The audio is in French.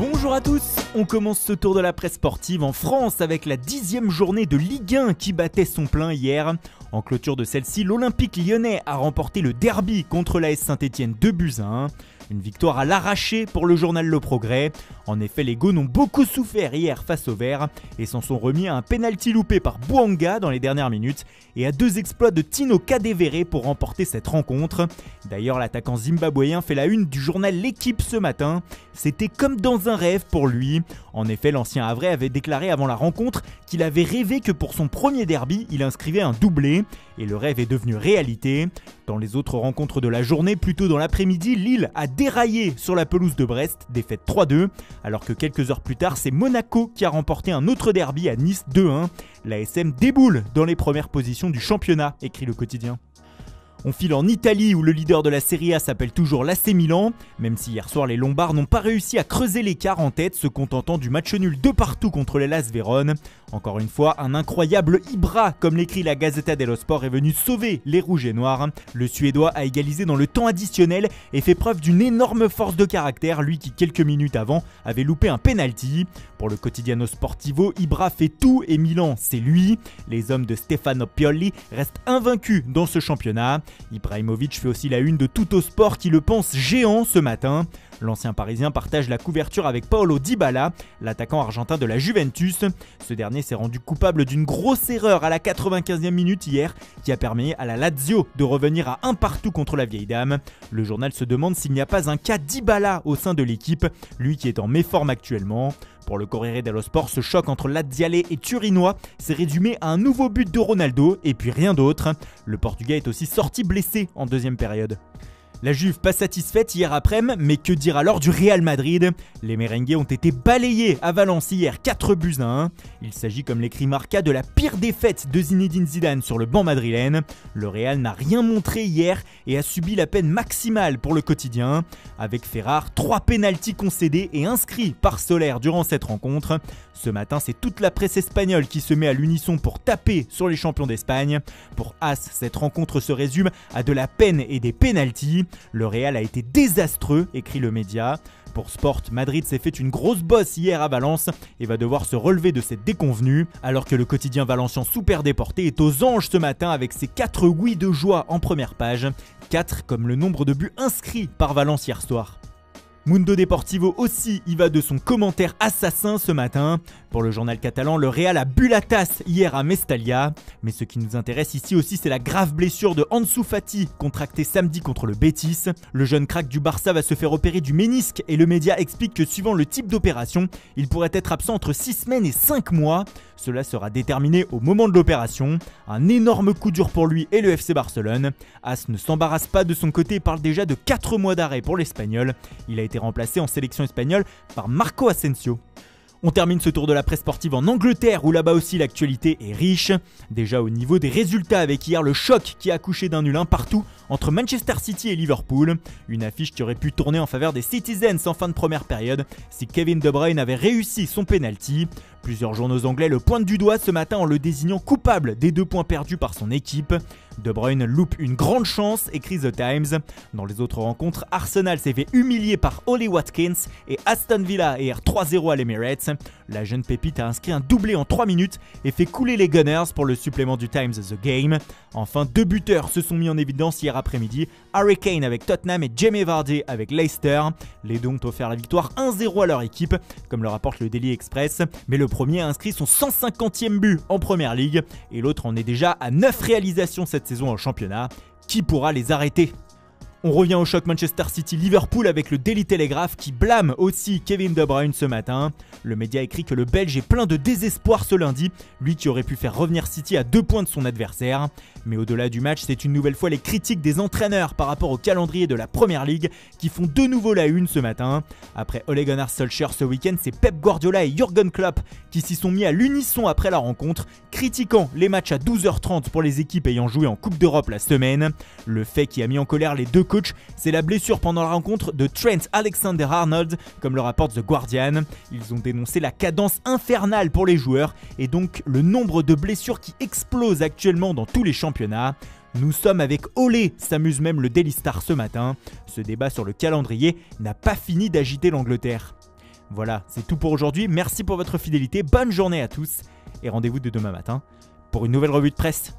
Bonjour à tous, on commence ce tour de la presse sportive en France avec la 10e journée de Ligue 1 qui battait son plein hier. En clôture de celle-ci, l'Olympique lyonnais a remporté le derby contre l'AS Saint-Etienne 2-1. Une victoire à l'arraché pour le journal Le Progrès. En effet, les Gaunes ont beaucoup souffert hier face aux Verts et s'en sont remis à un pénalty loupé par Bouanga dans les dernières minutes et à 2 exploits de Tino Kadewere pour remporter cette rencontre. D'ailleurs, l'attaquant zimbabwéen fait la une du journal L'Équipe ce matin. C'était comme dans un rêve pour lui. En effet, l'ancien Havrais avait déclaré avant la rencontre qu'il avait rêvé que pour son premier derby, il inscrivait un doublé. Et le rêve est devenu réalité. Dans les autres rencontres de la journée, plus tôt dans l'après-midi, Lille a déraillé sur la pelouse de Brest, défaite 3-2, alors que quelques heures plus tard, c'est Monaco qui a remporté un autre derby à Nice 2-1. L'ASM déboule dans les premières positions du championnat, écrit le quotidien. On file en Italie où le leader de la Serie A s'appelle toujours l'AC Milan, même si hier soir les Lombards n'ont pas réussi à creuser l'écart en tête, se contentant du match nul 2-2 contre l'Hellas Vérone. Encore une fois, un incroyable Ibra, comme l'écrit la Gazzetta dello Sport, est venu sauver les Rouges et Noirs. Le Suédois a égalisé dans le temps additionnel et fait preuve d'une énorme force de caractère, lui qui quelques minutes avant avait loupé un penalty. Pour le Quotidiano Sportivo, Ibra fait tout et Milan, c'est lui. Les hommes de Stefano Pioli restent invaincus dans ce championnat. Ibrahimovic fait aussi la une de Tuttosport qui le pense géant ce matin. L'ancien parisien partage la couverture avec Paulo Dybala, l'attaquant argentin de la Juventus. Ce dernier s'est rendu coupable d'une grosse erreur à la 95e minute hier qui a permis à la Lazio de revenir à 1-1 contre la vieille dame. Le journal se demande s'il n'y a pas un cas Dybala au sein de l'équipe, lui qui est en méforme actuellement. Pour le Corriere dello Sport, ce choc entre Laziale et Turinois s'est résumé à un nouveau but de Ronaldo et puis rien d'autre. Le Portugais est aussi sorti blessé en deuxième période. La Juve pas satisfaite hier après-midi, mais que dire alors du Real Madrid? Les merengues ont été balayés à Valence hier 4-1. Il s'agit, comme l'écrit Marca, de la pire défaite de Zinedine Zidane sur le banc madrilène. Le Real n'a rien montré hier et a subi la peine maximale pour le quotidien. Avec Ferrar, 3 pénaltys concédés et inscrits par Soler durant cette rencontre. Ce matin, c'est toute la presse espagnole qui se met à l'unisson pour taper sur les champions d'Espagne. Pour As, cette rencontre se résume à de la peine et des pénaltys. Le Real a été désastreux, écrit le média. Pour Sport, Madrid s'est fait une grosse bosse hier à Valence et va devoir se relever de cette déconvenue, alors que le quotidien valencien Super Déporté est aux anges ce matin avec ses 4 oui de joie en première page. 4 comme le nombre de buts inscrits par Valence hier soir. Mundo Deportivo aussi y va de son commentaire assassin ce matin. Pour le journal catalan, le Real a bu la tasse hier à Mestalla. Mais ce qui nous intéresse ici aussi, c'est la grave blessure de Ansu Fati, contractée samedi contre le Betis. Le jeune crack du Barça va se faire opérer du ménisque et le média explique que suivant le type d'opération, il pourrait être absent entre 6 semaines et 5 mois. Cela sera déterminé au moment de l'opération. Un énorme coup dur pour lui et le FC Barcelone. As ne s'embarrasse pas de son côté et parle déjà de 4 mois d'arrêt pour l'Espagnol. Il a été remplacé en sélection espagnole par Marco Asensio. On termine ce tour de la presse sportive en Angleterre où là-bas aussi l'actualité est riche. Déjà au niveau des résultats avec hier le choc qui a accouché d'un nul 1-1 entre Manchester City et Liverpool. Une affiche qui aurait pu tourner en faveur des Citizens en fin de première période si Kevin De Bruyne avait réussi son penalty. Plusieurs journaux anglais le pointent du doigt ce matin en le désignant coupable des 2 points perdus par son équipe. De Bruyne loupe une grande chance, écrit The Times. Dans les autres rencontres, Arsenal s'est fait humilier par Ollie Watkins et Aston Villa erre 3-0 à l'Emirates. La jeune pépite a inscrit un doublé en 3 minutes et fait couler les Gunners pour le supplément du Times The Game. Enfin, 2 buteurs se sont mis en évidence hier après-midi. Harry Kane avec Tottenham et Jamie Vardy avec Leicester. Les deux ont offert la victoire 1-0 à leur équipe, comme le rapporte le Daily Express. Mais le premier a inscrit son 150e but en Première Ligue et l'autre en est déjà à 9 réalisations cette saison en championnat. Qui pourra les arrêter ? On revient au choc Manchester City-Liverpool avec le Daily Telegraph qui blâme aussi Kevin De Bruyne ce matin. Le média écrit que le Belge est plein de désespoir ce lundi, lui qui aurait pu faire revenir City à 2 points de son adversaire. Mais au-delà du match, c'est une nouvelle fois les critiques des entraîneurs par rapport au calendrier de la Première Ligue qui font de nouveau la une ce matin. Après Ole Gunnar Solskjaer ce week-end, c'est Pep Guardiola et Jürgen Klopp qui s'y sont mis à l'unisson après la rencontre, critiquant les matchs à 12h30 pour les équipes ayant joué en Coupe d'Europe la semaine. Le fait qui a mis en colère les deux coachs, c'est la blessure pendant la rencontre de Trent Alexander-Arnold, comme le rapporte The Guardian. Ils ont dénoncé la cadence infernale pour les joueurs et donc le nombre de blessures qui explose actuellement dans tous les championnats. Nous sommes avec Olé, s'amuse même le Daily Star ce matin. Ce débat sur le calendrier n'a pas fini d'agiter l'Angleterre. Voilà, c'est tout pour aujourd'hui. Merci pour votre fidélité, bonne journée à tous et rendez-vous de demain matin pour une nouvelle revue de presse.